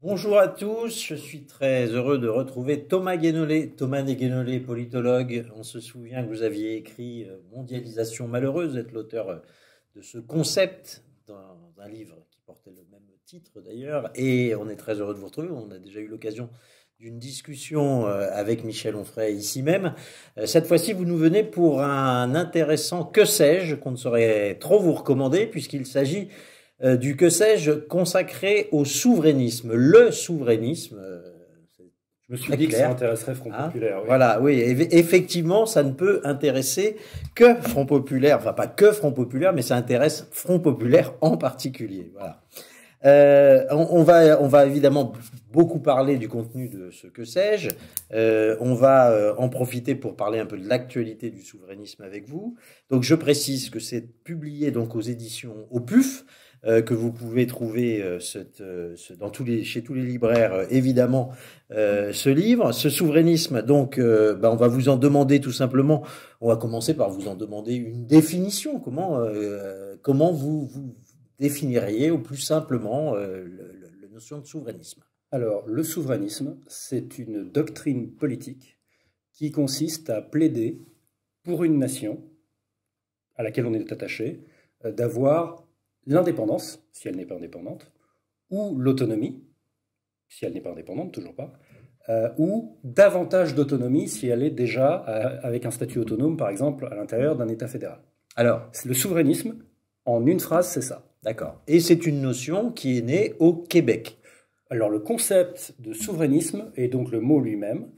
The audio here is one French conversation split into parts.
Bonjour à tous, je suis très heureux de retrouver Thomas Guénolé. Thomas Guénolé, politologue. On se souvient que vous aviez écrit Mondialisation malheureuse, vous êtes l'auteur de ce concept dans un livre qui portait le même titre d'ailleurs. Et on est très heureux de vous retrouver. On a déjà eu l'occasion d'une discussion avec Michel Onfray ici même. Cette fois-ci, vous nous venez pour un intéressant que sais-je qu'on ne saurait trop vous recommander puisqu'il s'agit du que sais-je consacré au souverainisme. Le souverainisme, je me suis dit que ça intéresserait Front Populaire. Oui. Voilà, oui, effectivement, ça ne peut intéresser que Front Populaire, enfin pas que Front Populaire, mais ça intéresse Front Populaire en particulier. Voilà. On va évidemment beaucoup parler du contenu de ce que sais-je. On va en profiter pour parler un peu de l'actualité du souverainisme avec vous. Donc je précise que c'est publié donc aux éditions au PUF. Que vous pouvez trouver chez tous les libraires, évidemment, ce livre. Ce souverainisme, donc, on va vous en demander tout simplement, on va commencer par vous en demander une définition. Comment vous définiriez au plus simplement la notion de souverainisme? Alors, le souverainisme, c'est une doctrine politique qui consiste à plaider pour une nation à laquelle on est attaché, d'avoir l'indépendance, si elle n'est pas indépendante, ou l'autonomie, si elle n'est pas indépendante, toujours pas, ou davantage d'autonomie si elle est déjà avec un statut autonome, par exemple, à l'intérieur d'un État fédéral. Alors, le souverainisme, en une phrase, c'est ça. D'accord. Et c'est une notion qui est née au Québec. Alors, le concept de souverainisme, et donc le mot lui-même,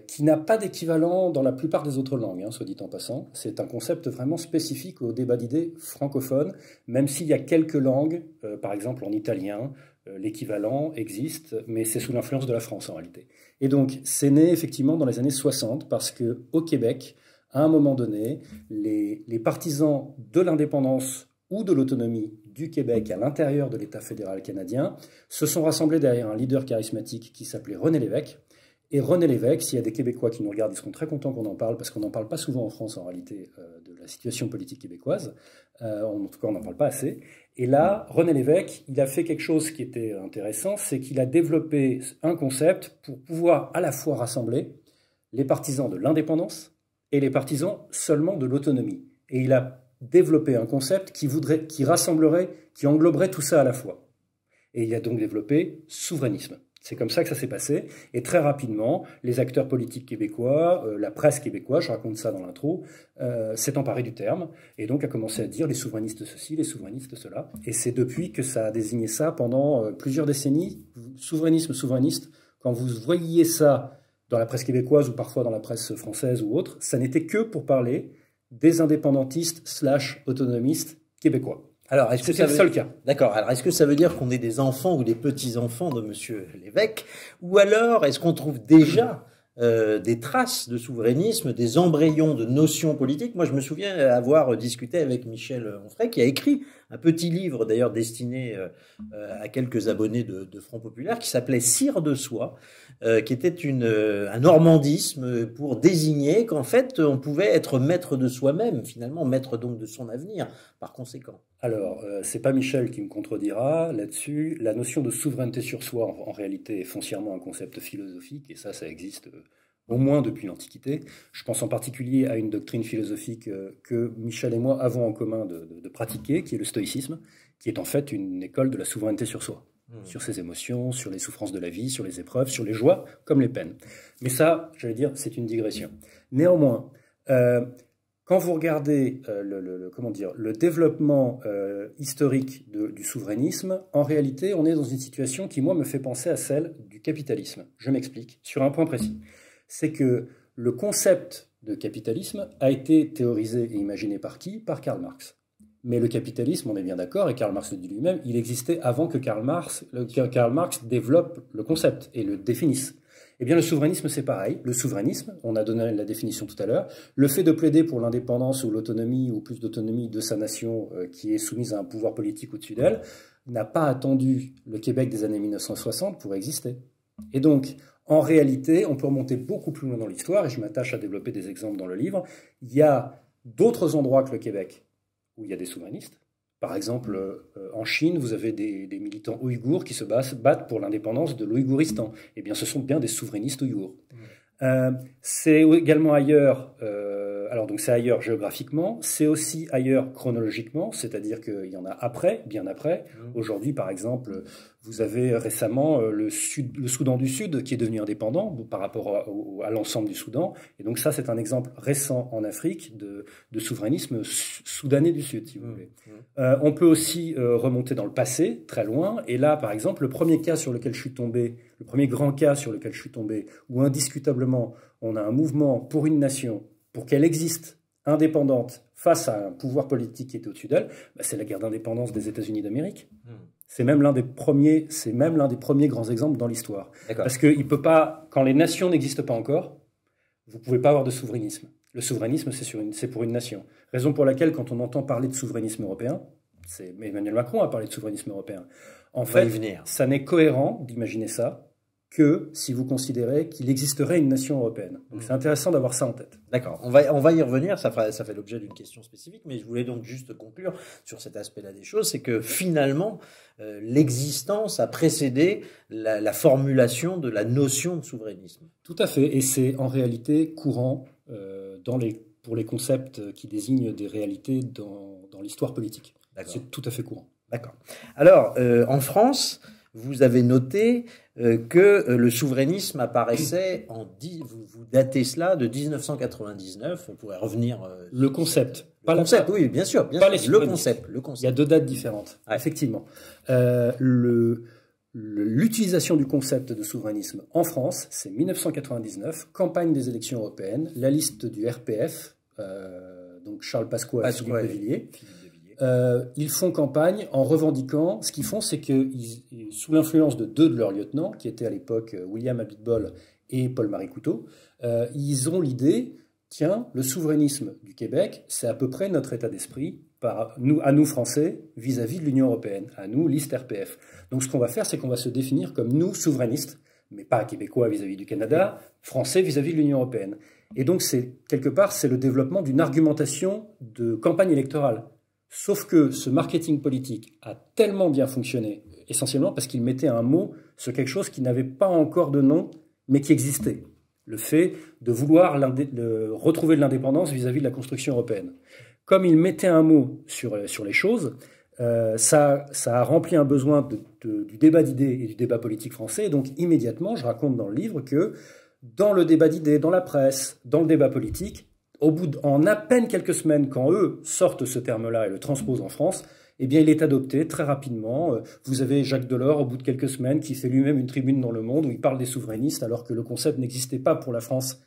qui n'a pas d'équivalent dans la plupart des autres langues, soit dit en passant. C'est un concept vraiment spécifique au débat d'idées francophone, même s'il y a quelques langues, par exemple en italien, l'équivalent existe, mais c'est sous l'influence de la France en réalité. Et donc, c'est né effectivement dans les années 60, parce qu'au Québec, à un moment donné, les partisans de l'indépendance ou de l'autonomie du Québec à l'intérieur de l'État fédéral canadien se sont rassemblés derrière un leader charismatique qui s'appelait René Lévesque. Et René Lévesque, s'il y a des Québécois qui nous regardent, ils seront très contents qu'on en parle, parce qu'on n'en parle pas souvent en France, en réalité, de la situation politique québécoise. En tout cas, on n'en parle pas assez. Et là, René Lévesque, il a fait quelque chose qui était intéressant, c'est qu'il a développé un concept pour pouvoir à la fois rassembler les partisans de l'indépendance et les partisans seulement de l'autonomie. Et il a développé un concept qui rassemblerait, qui engloberait tout ça à la fois. Et il a donc développé souverainisme. C'est comme ça que ça s'est passé. Et très rapidement, les acteurs politiques québécois, la presse québécoise, je raconte ça dans l'intro, s'est emparé du terme et donc a commencé à dire les souverainistes ceci, les souverainistes cela. Et c'est depuis que ça a désigné ça pendant plusieurs décennies. Souverainisme, souverainiste, quand vous voyiez ça dans la presse québécoise ou parfois dans la presse française ou autre, ça n'était que pour parler des indépendantistes / autonomistes québécois. Alors, est-ce que c'est le seul cas? D'accord. Alors, est-ce que ça veut dire qu'on est des enfants ou des petits-enfants de Monsieur Lévesque? Ou alors, est-ce qu'on trouve déjà des traces de souverainisme, des embryons de notions politiques? Moi, je me souviens avoir discuté avec Michel Onfray, qui a écrit un petit livre, d'ailleurs destiné à quelques abonnés de Front Populaire, qui s'appelait Cire de Soie, qui était un normandisme pour désigner qu'en fait, on pouvait être maître de soi-même, finalement, maître donc de son avenir, par conséquent. Alors, c'est pas Michel qui me contredira là-dessus. La notion de souveraineté sur soi, en réalité, est foncièrement un concept philosophique, et ça existe au moins depuis l'Antiquité. Je pense en particulier à une doctrine philosophique que Michel et moi avons en commun de pratiquer, qui est le stoïcisme, qui est en fait une école de la souveraineté sur soi, sur ses émotions, sur les souffrances de la vie, sur les épreuves, sur les joies comme les peines. Mais ça, j'allais dire, c'est une digression. Néanmoins, quand vous regardez le développement historique du souverainisme, en réalité, on est dans une situation qui, moi, me fait penser à celle du capitalisme. Je m'explique sur un point précis. C'est que le concept de capitalisme a été théorisé et imaginé par qui? Par Karl Marx. Mais le capitalisme, on est bien d'accord, et Karl Marx le dit lui-même, il existait avant que Karl Marx développe le concept et le définisse. Eh bien, le souverainisme, c'est pareil. Le souverainisme, on a donné la définition tout à l'heure, le fait de plaider pour l'indépendance ou l'autonomie ou plus d'autonomie de sa nation qui est soumise à un pouvoir politique au-dessus d'elle, n'a pas attendu le Québec des années 1960 pour exister. Et donc, en réalité, on peut remonter beaucoup plus loin dans l'histoire, et je m'attache à développer des exemples dans le livre. Il y a d'autres endroits que le Québec où il y a des souverainistes, Par exemple, en Chine, vous avez des militants ouïghours qui se battent pour l'indépendance de l'Ouïghouristan. Eh bien, ce sont bien des souverainistes ouïghours. C'est également ailleurs, alors donc c'est ailleurs géographiquement, c'est aussi ailleurs chronologiquement, c'est-à-dire qu'il y en a après, bien après. Aujourd'hui, par exemple, vous avez récemment le Soudan du Sud qui est devenu indépendant par rapport à l'ensemble du Soudan. Et donc ça, c'est un exemple récent en Afrique de souverainisme soudanais du Sud, si vous voulez. On peut aussi remonter dans le passé, très loin. Et là, par exemple, le premier cas sur lequel je suis tombé, le premier grand cas sur lequel je suis tombé, où indiscutablement on a un mouvement pour une nation, pour qu'elle existe indépendante face à un pouvoir politique qui est au-dessus d'elle, c'est la guerre d'indépendance des États-Unis d'Amérique. C'est même l'un des premiers grands exemples dans l'histoire. Parce que il peut pas, quand les nations n'existent pas encore, vous pouvez pas avoir de souverainisme. Le souverainisme, c'est pour une nation. Raison pour laquelle, quand on entend parler de souverainisme européen, Emmanuel Macron a parlé de souverainisme européen. En fait, ça n'est cohérent d'imaginer ça que si vous considérez qu'il existerait une nation européenne. Donc c'est intéressant d'avoir ça en tête. D'accord, on va y revenir, ça fait l'objet d'une question spécifique, mais je voulais donc juste conclure sur cet aspect-là des choses, c'est que finalement, l'existence a précédé la formulation de la notion de souverainisme. Tout à fait, et c'est en réalité courant pour les concepts qui désignent des réalités dans l'histoire politique. C'est tout à fait courant. D'accord. Alors, en France, vous avez noté que le souverainisme apparaissait vous datez cela de 1999, on pourrait revenir... le concept. Oui, bien sûr. Le concept. Il y a deux dates différentes, effectivement. L'utilisation du concept de souverainisme en France, c'est 1999, campagne des élections européennes, la liste du RPF, donc Charles Pasqua et Philippe de Villiers. Ils font campagne en revendiquant, ce qu'ils font, c'est que sous l'influence de deux de leurs lieutenants, qui étaient à l'époque William Abitbol et Paul-Marie Couteau, ils ont l'idée, tiens, le souverainisme du Québec, c'est à peu près notre état d'esprit, à nous Français, vis-à-vis de l'Union européenne, à nous, liste RPF. Donc ce qu'on va faire, c'est qu'on va se définir comme nous, souverainistes, mais pas québécois vis-à-vis du Canada, français vis-à-vis de l'Union européenne. Et donc, quelque part, c'est le développement d'une argumentation de campagne électorale. Sauf que ce marketing politique a tellement bien fonctionné, essentiellement parce qu'il mettait un mot sur quelque chose qui n'avait pas encore de nom, mais qui existait. Le fait de vouloir retrouver de l'indépendance vis-à-vis de la construction européenne. Comme il mettait un mot sur les choses, ça a rempli un besoin du débat d'idées et du débat politique français. Et donc immédiatement, je raconte dans le livre que dans le débat d'idées, dans la presse, dans le débat politique, en à peine quelques semaines, quand eux sortent ce terme-là et le transposent en France, eh bien, il est adopté très rapidement. Vous avez Jacques Delors, au bout de quelques semaines, qui fait lui-même une tribune dans Le Monde où il parle des souverainistes, alors que le concept n'existait pas pour la France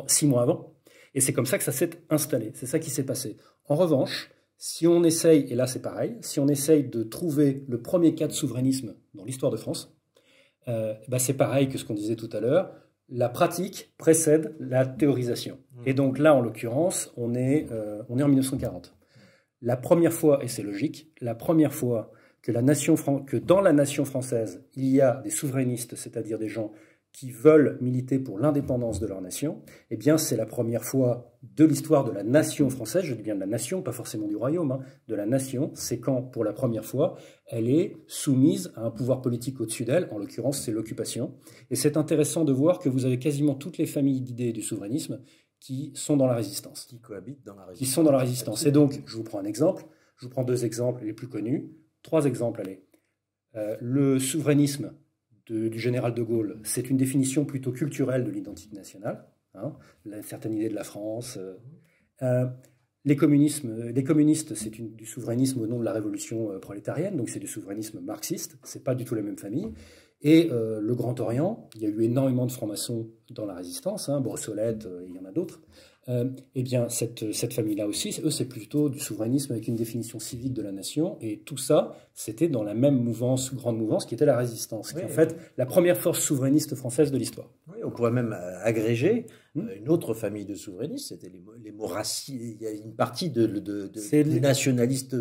6 mois avant. Et c'est comme ça que ça s'est installé. C'est ça qui s'est passé. En revanche, si on essaye, et là c'est pareil, si on essaye de trouver le premier cas de souverainisme dans l'histoire de France, c'est pareil que ce qu'on disait tout à l'heure. La pratique précède la théorisation. Et donc là, en l'occurrence, on est en 1940. La première fois, et c'est logique, la première fois que dans la nation française, il y a des souverainistes, c'est-à-dire des gens qui veulent militer pour l'indépendance de leur nation, eh bien, c'est la première fois de l'histoire de la nation française, je dis bien de la nation, pas forcément du royaume, de la nation, c'est quand, pour la première fois, elle est soumise à un pouvoir politique au-dessus d'elle, en l'occurrence, c'est l'occupation. Et c'est intéressant de voir que vous avez quasiment toutes les familles d'idées du souverainisme qui sont dans la résistance. Qui cohabitent dans la résistance. Qui sont dans la résistance. Et donc, je vous prends un exemple, je vous prends deux exemples les plus connus, trois exemples, allez. Le souverainisme du général de Gaulle, c'est une définition plutôt culturelle de l'identité nationale, une certaine idée de la France. Les communistes, c'est du souverainisme au nom de la révolution prolétarienne, donc c'est du souverainisme marxiste, c'est pas du tout la même famille. Et le Grand Orient, il y a eu énormément de francs-maçons dans la résistance, Brossolette, il y en a d'autres. Eh bien, cette famille-là aussi, eux, c'est plutôt du souverainisme avec une définition civique de la nation. Et tout ça, c'était dans la même grande mouvance, qui était la résistance, qui est en fait la première force souverainiste française de l'histoire. Oui, on pourrait même agréger une autre famille de souverainistes, c'était les Maurassiens. Il y a une partie des nationalistes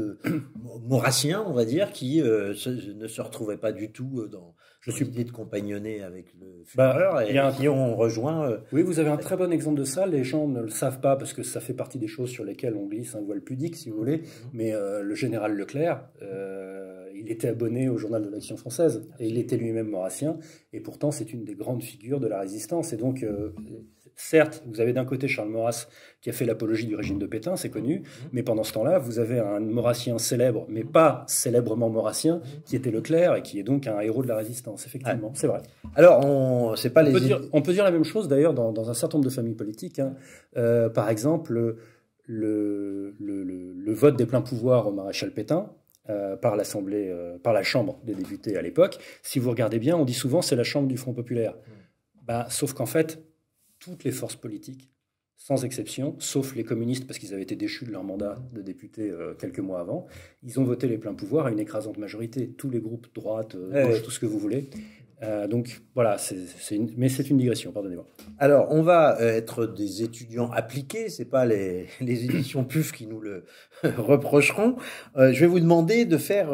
maurassiens, on va dire, qui ne se retrouvaient pas du tout Je suis l'idée de compagnonner avec le Führer et qui ont rejoint. Oui, vous avez un très bon exemple de ça. Les gens ne le savent pas parce que ça fait partie des choses sur lesquelles on glisse un voile pudique, si vous voulez. Mais le général Leclerc, il était abonné au Journal de l'Action française et il était lui-même maurassien. Et pourtant, c'est une des grandes figures de la résistance. Et donc, certes, vous avez d'un côté Charles Maurras qui a fait l'apologie du régime de Pétain, c'est connu, mais pendant ce temps-là, vous avez un maurassien célèbre, mais pas célèbrement maurassien, qui était Leclerc et qui est donc un héros de la résistance, effectivement, c'est vrai. Alors, on peut dire la même chose d'ailleurs dans un certain nombre de familles politiques. Hein. Par exemple, le vote des pleins pouvoirs au maréchal Pétain, par l'Assemblée, par la Chambre des députés à l'époque, si vous regardez bien, on dit souvent c'est la Chambre du Front populaire. Sauf qu'en fait, toutes les forces politiques, sans exception, sauf les communistes, parce qu'ils avaient été déchus de leur mandat de député quelques mois avant, ils ont voté les pleins pouvoirs à une écrasante majorité. Tous les groupes, droite, gauche, tout ce que vous voulez. Donc voilà, mais c'est une digression, pardonnez-moi. Alors, on va être des étudiants appliqués, c'est pas les éditions PUF qui nous le reprocheront. Je vais vous demander de faire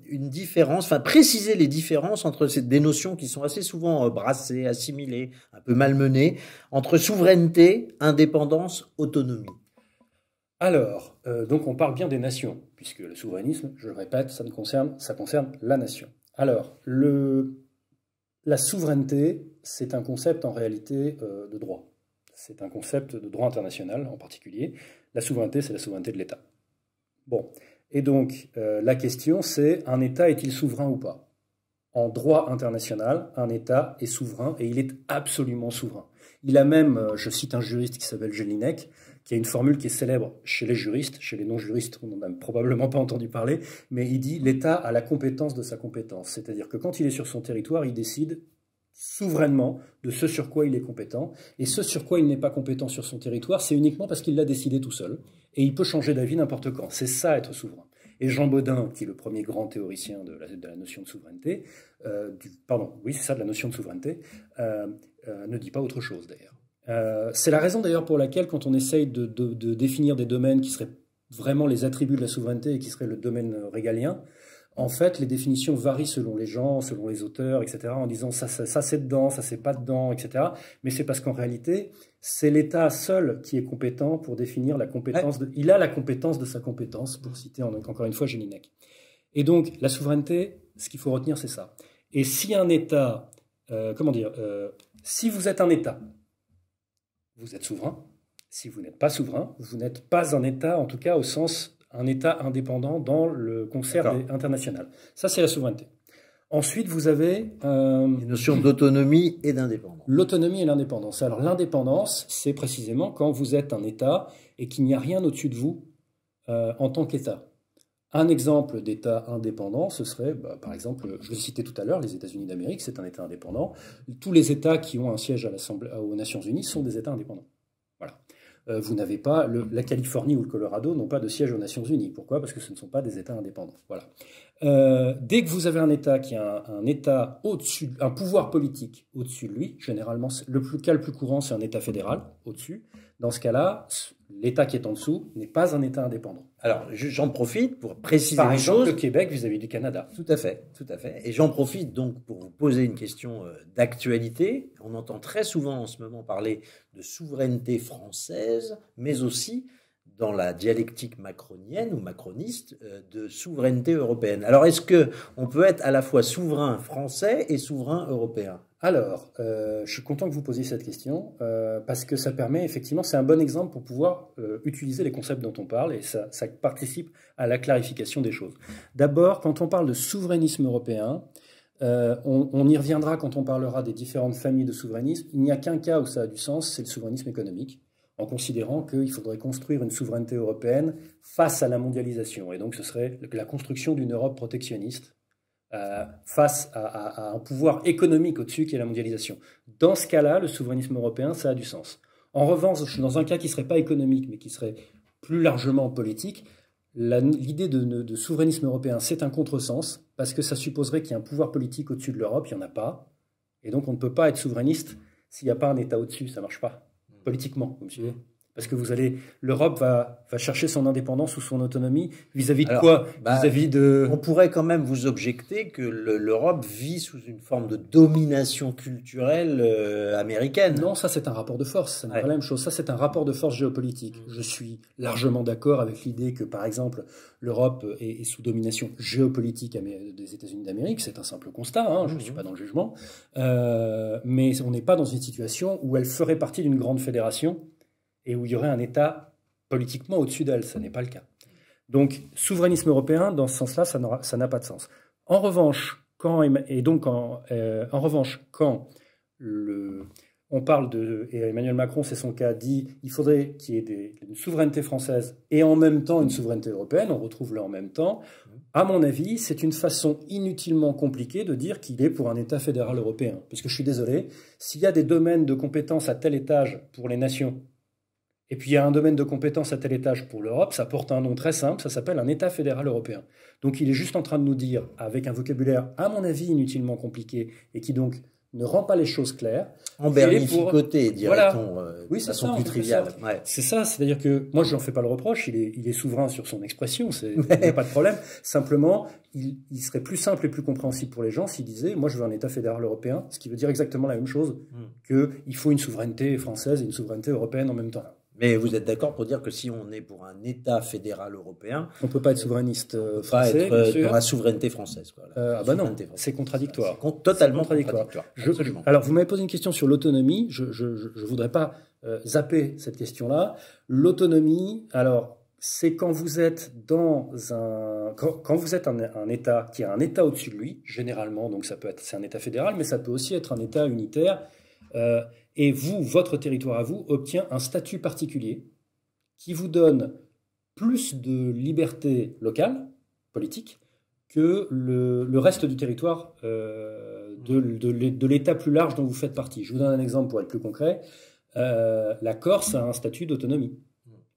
une différence, enfin préciser les différences entre des notions qui sont assez souvent brassées, assimilées, un peu malmenées, entre souveraineté, indépendance, autonomie. Alors, donc on parle bien des nations, puisque le souverainisme, je le répète, ça concerne la nation. Alors, la souveraineté, c'est un concept en réalité de droit. C'est un concept de droit international en particulier. La souveraineté, c'est la souveraineté de l'État. Bon, et donc la question c'est, un État est-il souverain ou pas? En droit international, un État est souverain et il est absolument souverain. Il a même, je cite un juriste qui s'appelle Jelinek, qui a une formule qui est célèbre chez les juristes, chez les non-juristes, on n'en a probablement pas entendu parler, mais il dit l'État a la compétence de sa compétence. C'est-à-dire que quand il est sur son territoire, il décide souverainement de ce sur quoi il est compétent. Et ce sur quoi il n'est pas compétent sur son territoire, c'est uniquement parce qu'il l'a décidé tout seul. Et il peut changer d'avis n'importe quand. C'est ça, être souverain. Et Jean Bodin, qui est le premier grand théoricien de la notion de souveraineté, de la notion de souveraineté, ne dit pas autre chose d'ailleurs. C'est la raison d'ailleurs pour laquelle, quand on essaye de définir des domaines qui seraient vraiment les attributs de la souveraineté et qui seraient le domaine régalien, en fait, les définitions varient selon les gens, selon les auteurs, etc., en disant ça c'est dedans, ça c'est pas dedans, etc. Mais c'est parce qu'en réalité, c'est l'État seul qui est compétent pour définir la compétence. Il a la compétence de sa compétence, pour citer encore une fois Jelinek. Et donc, la souveraineté, ce qu'il faut retenir, c'est ça. Et si un État, si vous êtes un État, vous êtes souverain. Si vous n'êtes pas souverain, vous n'êtes pas un État, en tout cas au sens un État indépendant dans le concert international. Ça, c'est la souveraineté. Ensuite, vous avez une notion d'autonomie et d'indépendance. L'autonomie et l'indépendance. Alors, l'indépendance, c'est précisément quand vous êtes un État et qu'il n'y a rien au-dessus de vous en tant qu'État. Un exemple d'État indépendant, ce serait, par exemple, je le citais tout à l'heure, les États-Unis d'Amérique, c'est un État indépendant. Tous les États qui ont un siège aux Nations Unies sont des États indépendants. Voilà. Vous n'avez pas, la Californie ou le Colorado n'ont pas de siège aux Nations Unies. Pourquoi? Parce que ce ne sont pas des États indépendants. Voilà. Dès que vous avez un État qui a un État au-dessus, un pouvoir politique au-dessus de lui, généralement, le cas le plus courant, c'est un État fédéral au-dessus. Dans ce cas-là, l'État qui est en dessous n'est pas un État indépendant. Alors, j'en profite pour préciser par exemple, le Québec vis-à-vis du Canada. Tout à fait, tout à fait. Et j'en profite donc pour vous poser une question d'actualité. On entend très souvent en ce moment parler de souveraineté française, mais aussi dans la dialectique macronienne ou macroniste de souveraineté européenne. Alors, est-ce que on peut être à la fois souverain français et souverain européen? Alors, je suis content que vous posiez cette question, parce que ça permet, effectivement, c'est un bon exemple pour pouvoir utiliser les concepts dont on parle, et ça participe à la clarification des choses. D'abord, quand on parle de souverainisme européen, on y reviendra quand on parlera des différentes familles de souverainisme. Il n'y a qu'un cas où ça a du sens, c'est le souverainisme économique, en considérant qu'il faudrait construire une souveraineté européenne face à la mondialisation. Et donc, ce serait la construction d'une Europe protectionniste, face à un pouvoir économique au-dessus qui est la mondialisation. Dans ce cas-là, le souverainisme européen, ça a du sens. En revanche, dans un cas qui ne serait pas économique, mais qui serait plus largement politique, l'idée de souverainisme européen, c'est un contresens, parce que ça supposerait qu'il y ait un pouvoir politique au-dessus de l'Europe, il n'y en a pas. Et donc, on ne peut pas être souverainiste s'il n'y a pas un État au-dessus, ça ne marche pas. Politiquement, vous me suivez? Parce que l'Europe va chercher son indépendance ou son autonomie vis-à-vis de Alors, quoi? Vis-à-vis de... On pourrait quand même vous objecter que l'Europe vit sous une forme de domination culturelle américaine. Non, ça c'est un rapport de force, ça n'est pas la même chose. Ça c'est un rapport de force géopolitique. Je suis largement d'accord avec l'idée que, par exemple, l'Europe est sous domination géopolitique des États-Unis d'Amérique. C'est un simple constat, hein, je ne suis pas dans le jugement. Mais on n'est pas dans une situation où elle ferait partie d'une grande fédération et où il y aurait un État politiquement au-dessus d'elle. Ce n'est pas le cas. Donc, souverainisme européen, dans ce sens-là, ça n'a pas de sens. En revanche, quand on parle et Emmanuel Macron, c'est son cas, dit il faudrait qu'il y ait une souveraineté française et en même temps une souveraineté européenne, on retrouve le en même temps. À mon avis, c'est une façon inutilement compliquée de dire qu'il est pour un État fédéral européen. Parce que je suis désolé, s'il y a des domaines de compétences à tel étage pour les nations, et puis il y a un domaine de compétences à tel étage pour l'Europe, ça porte un nom très simple, ça s'appelle un État fédéral européen. Donc il est juste en train de nous dire, avec un vocabulaire à mon avis inutilement compliqué, et qui donc ne rend pas les choses claires. Emberlificoté, dirait-on, oui, de façon plus triviale. Ouais. C'est ça, c'est-à-dire que moi je n'en fais pas le reproche, il est souverain sur son expression, il n'y a pas de problème. Simplement, il serait plus simple et plus compréhensible pour les gens s'il disait, moi je veux un État fédéral européen, ce qui veut dire exactement la même chose, qu'il faut une souveraineté française et une souveraineté européenne en même temps. Mais vous êtes d'accord pour dire que si on est pour un État fédéral européen, on ne peut pas être souverainiste français, pas être pour la souveraineté française. Quoi, non, c'est contradictoire. Totalement contradictoire. Alors, vous m'avez posé une question sur l'autonomie. Je ne voudrais pas zapper cette question-là. L'autonomie, alors, c'est quand vous êtes quand vous êtes un État qui a un État au-dessus de lui, généralement, donc c'est un État fédéral, mais ça peut aussi être un État unitaire. Et votre territoire à vous obtient un statut particulier qui vous donne plus de liberté locale, politique, que le reste du territoire de l'État plus large dont vous faites partie. Je vous donne un exemple pour être plus concret. La Corse a un statut d'autonomie,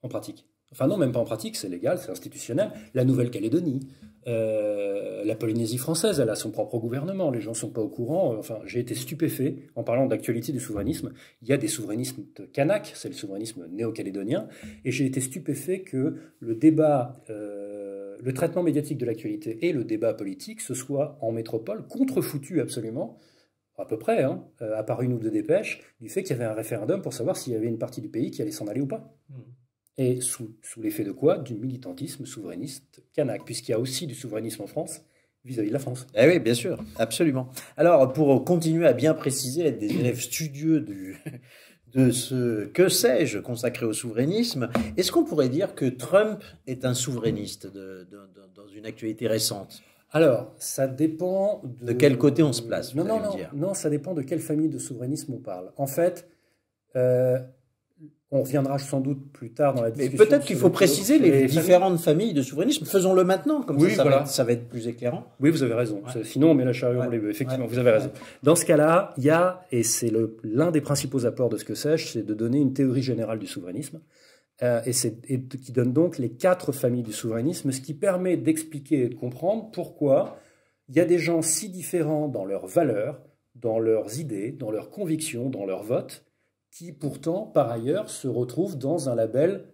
en pratique. Enfin non, même pas en pratique, c'est légal, c'est institutionnel. La Nouvelle-Calédonie, la Polynésie française, elle a son propre gouvernement, les gens ne sont pas au courant. Enfin, j'ai été stupéfait en parlant d'actualité du souverainisme. Il y a des souverainismes kanaks, c'est le souverainisme néo-calédonien, et j'ai été stupéfait que le débat, le traitement médiatique de l'actualité et le débat politique, ce soit en métropole, contrefoutu absolument, à peu près, à part une ou deux dépêches, du fait qu'il y avait un référendum pour savoir s'il y avait une partie du pays qui allait s'en aller ou pas. Et sous l'effet de quoi? Du militantisme souverainiste kanak, puisqu'il y a aussi du souverainisme en France vis-à-vis de la France. Eh oui, bien sûr, absolument. Alors, pour continuer à bien préciser, être des élèves studieux de ce que sais-je consacré au souverainisme, est-ce qu'on pourrait dire que Trump est un souverainiste dans une actualité récente? Alors, ça dépend de quel côté on se place. Non, ça dépend de quelle famille de souverainisme on parle. En fait, on reviendra sans doute plus tard dans la discussion. Mais peut-être qu'il faut préciser les différentes familles de souverainisme. Faisons-le maintenant, comme ça va être plus éclairant. Oui, vous avez raison. Ouais. Sinon, on met la charrue avant les bœufs. Effectivement, vous avez raison. Dans ce cas-là, il y a, et c'est l'un des principaux apports de ce que sais-je, c'est de donner une théorie générale du souverainisme, et qui donne donc les 4 familles du souverainisme, ce qui permet d'expliquer et de comprendre pourquoi il y a des gens si différents dans leurs valeurs, dans leurs idées, dans leurs convictions, dans leurs votes, qui pourtant, par ailleurs, se retrouvent dans un label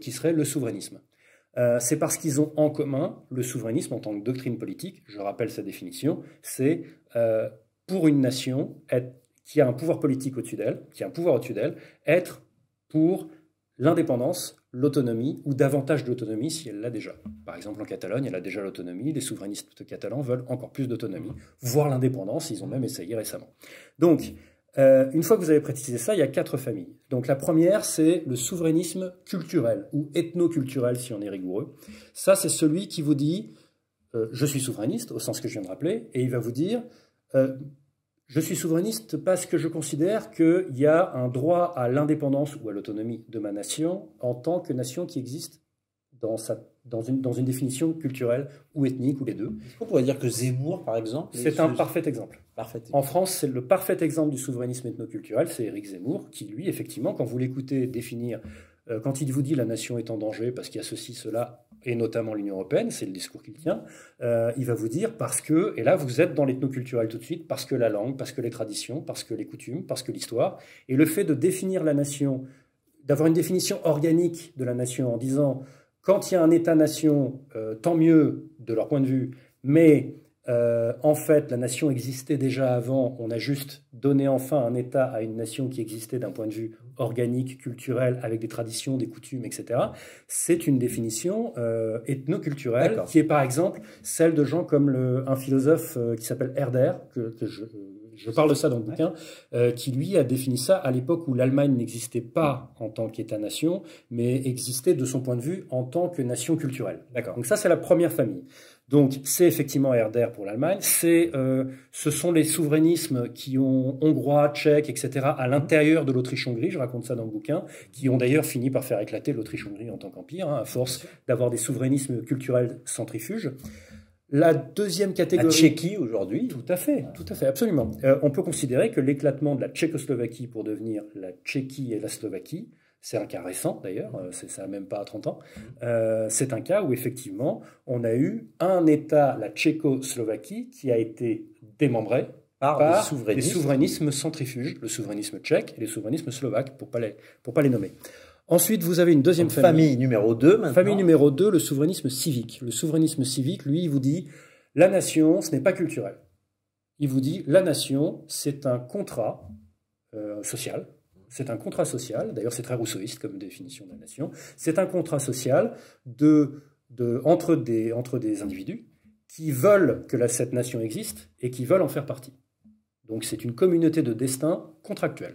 qui serait le souverainisme. C'est parce qu'ils ont en commun le souverainisme en tant que doctrine politique, je rappelle sa définition, c'est pour une nation qui a un pouvoir politique au-dessus d'elle, être pour l'indépendance, l'autonomie, ou davantage d'autonomie si elle l'a déjà. Par exemple, en Catalogne, elle a déjà l'autonomie, les souverainistes catalans veulent encore plus d'autonomie, voire l'indépendance, ils ont même essayé récemment. Donc, une fois que vous avez précisé ça, il y a 4 familles. Donc la première, c'est le souverainisme culturel, ou ethno-culturel si on est rigoureux. Ça, c'est celui qui vous dit je suis souverainiste, au sens que je viens de rappeler, et il va vous dire je suis souverainiste parce que je considère qu'il y a un droit à l'indépendance ou à l'autonomie de ma nation en tant que nation qui existe dans une définition culturelle ou ethnique, ou les deux. Est-ce qu'on pourrait dire que Zemmour, par exemple, c'est un parfait exemple. En France, c'est le parfait exemple du souverainisme ethnoculturel, c'est Éric Zemmour, qui lui, effectivement, quand vous l'écoutez définir, quand il vous dit la nation est en danger parce qu'il y a ceci, cela, et notamment l'Union européenne, c'est le discours qu'il tient, il va vous dire parce que, et là vous êtes dans l'ethnoculturel tout de suite, parce que la langue, parce que les traditions, parce que les coutumes, parce que l'histoire, et le fait de définir la nation d'avoir une définition organique de la nation en disant quand il y a un État-nation, tant mieux de leur point de vue, mais en fait la nation existait déjà avant, on a juste donné enfin un État à une nation qui existait d'un point de vue organique, culturel, avec des traditions, des coutumes, etc. C'est une définition ethnoculturelle qui est par exemple celle de gens comme un philosophe qui s'appelle Herder, que je parle de ça dans le bouquin, qui lui a défini ça à l'époque où l'Allemagne n'existait pas en tant qu'État-nation, mais existait de son point de vue en tant que nation culturelle. Donc ça, c'est la première famille. Donc c'est effectivement Herder pour l'Allemagne, ce sont les souverainismes qui ont hongrois, tchèques, etc. à l'intérieur de l'Autriche-Hongrie, je raconte ça dans le bouquin, qui ont d'ailleurs fini par faire éclater l'Autriche-Hongrie en tant qu'empire, à force d'avoir des souverainismes culturels centrifuges. La deuxième catégorie... La Tchéquie aujourd'hui. Tout à fait, absolument. On peut considérer que l'éclatement de la Tchécoslovaquie pour devenir la Tchéquie et la Slovaquie, c'est un cas récent d'ailleurs, ça n'a même pas 30 ans, c'est un cas où effectivement on a eu un État, la Tchécoslovaquie, qui a été démembré par des souverainismes centrifuges, le souverainisme tchèque et le souverainisme slovaque, pour pas les nommer. Ensuite, vous avez une deuxième famille numéro 2 maintenant. Famille numéro 2, le souverainisme civique. Le souverainisme civique, lui, il vous dit la nation, ce n'est pas culturel. Il vous dit la nation, c'est un contrat social. C'est un contrat social, d'ailleurs c'est très rousseauiste comme définition de la nation. C'est un contrat social entre des individus qui veulent que cette nation existe et qui veulent en faire partie. Donc c'est une communauté de destin contractuelle.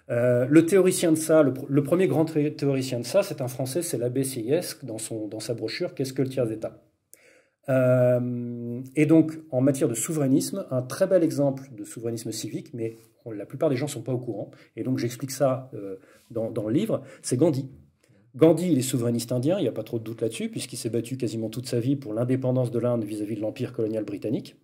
Le théoricien de ça, le premier grand théoricien de ça, c'est un Français, c'est l'abbé Sieyès, dans sa brochure « Qu'est-ce que le tiers-État » Et donc, en matière de souverainisme, un très bel exemple de souverainisme civique, mais la plupart des gens ne sont pas au courant, et donc j'explique ça dans le livre, c'est Gandhi. Gandhi, il est souverainiste indien, il n'y a pas trop de doute là-dessus, puisqu'il s'est battu quasiment toute sa vie pour l'indépendance de l'Inde vis-à-vis de l'empire colonial britannique.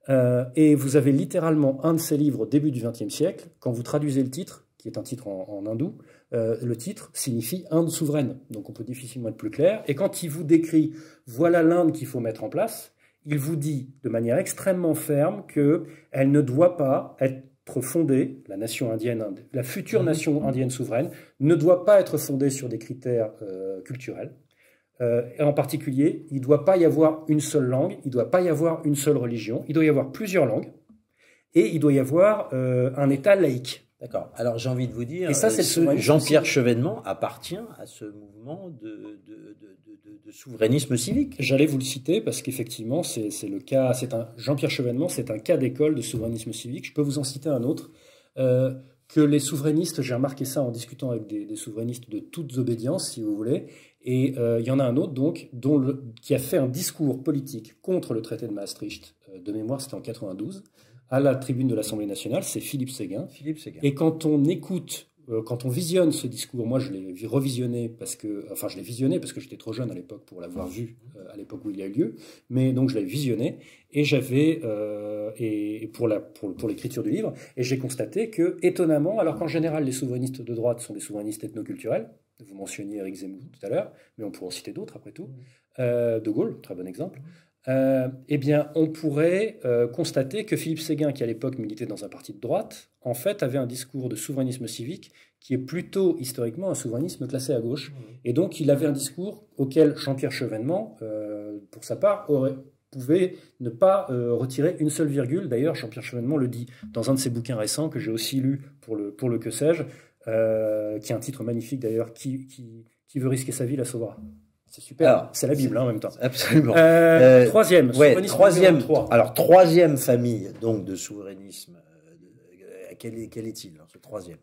Et vous avez littéralement un de ses livres au début du XXe siècle, quand vous traduisez le titre, qui est un titre en hindou, le titre signifie Inde souveraine, donc on peut difficilement être plus clair. Et quand il vous décrit « voilà l'Inde qu'il faut mettre en place », il vous dit de manière extrêmement ferme qu'elle ne doit pas être fondée, la nation indienne, la future nation indienne souveraine, ne doit pas être fondée sur des critères culturels. Et en particulier, il ne doit pas y avoir une seule langue, il ne doit pas y avoir une seule religion, il doit y avoir plusieurs langues, et il doit y avoir un État laïque. D'accord. Alors j'ai envie de vous dire, et ça, Jean-Pierre Chevènement appartient à ce mouvement de souverainisme civique. J'allais vous le citer parce qu'effectivement, c'est le cas. Jean-Pierre Chevènement, c'est un cas d'école de souverainisme civique. Je peux vous en citer un autre. Que les souverainistes, j'ai remarqué ça en discutant avec des souverainistes de toutes obédiences, si vous voulez. Et il y en a un autre donc qui a fait un discours politique contre le traité de Maastricht. De mémoire, c'était en 92. À la tribune de l'Assemblée nationale, c'est Philippe Séguin. Et quand on écoute, quand on visionne ce discours, moi je l'ai revisionné je l'ai visionné parce que j'étais trop jeune à l'époque pour l'avoir vu à l'époque où il a eu lieu, mais donc je l'ai visionné et j'avais pour l'écriture du livre, et j'ai constaté que étonnamment, alors qu'en général les souverainistes de droite sont des souverainistes ethnoculturels, vous mentionniez Éric Zemmour tout à l'heure, mais on pourrait en citer d'autres après tout, De Gaulle, très bon exemple. Eh bien, on pourrait constater que Philippe Séguin, qui à l'époque militait dans un parti de droite, en fait avait un discours de souverainisme civique qui est plutôt historiquement un souverainisme classé à gauche. Et donc, il avait un discours auquel Jean-Pierre Chevènement, pour sa part, pouvait ne pas retirer une seule virgule. D'ailleurs, Jean-Pierre Chevènement le dit dans un de ses bouquins récents que j'ai aussi lu pour le que sais-je, qui a un titre magnifique d'ailleurs, qui veut risquer sa vie la sauvera. C'est super, c'est la Bible en même temps. Absolument. Troisième, troisième famille donc de souverainisme. Quel est-il, ce troisième?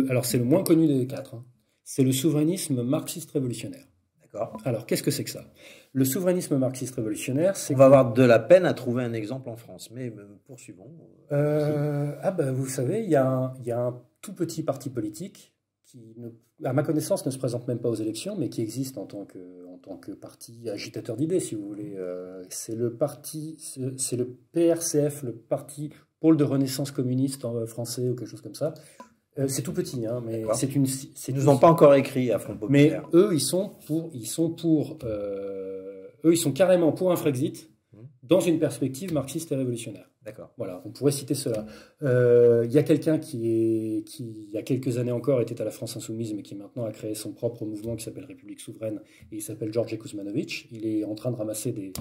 Alors c'est le moins connu des quatre. C'est le souverainisme marxiste révolutionnaire. D'accord. Alors qu'est-ce que c'est que ça? Le souverainisme marxiste révolutionnaire, c'est... On va avoir de la peine à trouver un exemple en France, mais poursuivons. Vous savez, il y a un tout petit parti politique qui, à ma connaissance, ne se présente même pas aux élections, mais qui existe en tant que parti agitateur d'idées, si vous voulez. C'est le PRCF, le parti Pôle de Renaissance communiste français ou quelque chose comme ça. C'est tout petit, hein, mais Ils nous ont pas encore écrit à Front Populaire. Mais eux, ils sont carrément pour un Frexit dans une perspective marxiste et révolutionnaire. D'accord. Voilà, on pourrait citer cela. Il y a quelqu'un qui, il y a quelques années encore, était à la France Insoumise, mais qui maintenant a créé son propre mouvement qui s'appelle République Souveraine, et il s'appelle George Kuzmanovic. Il est en train de ramasser des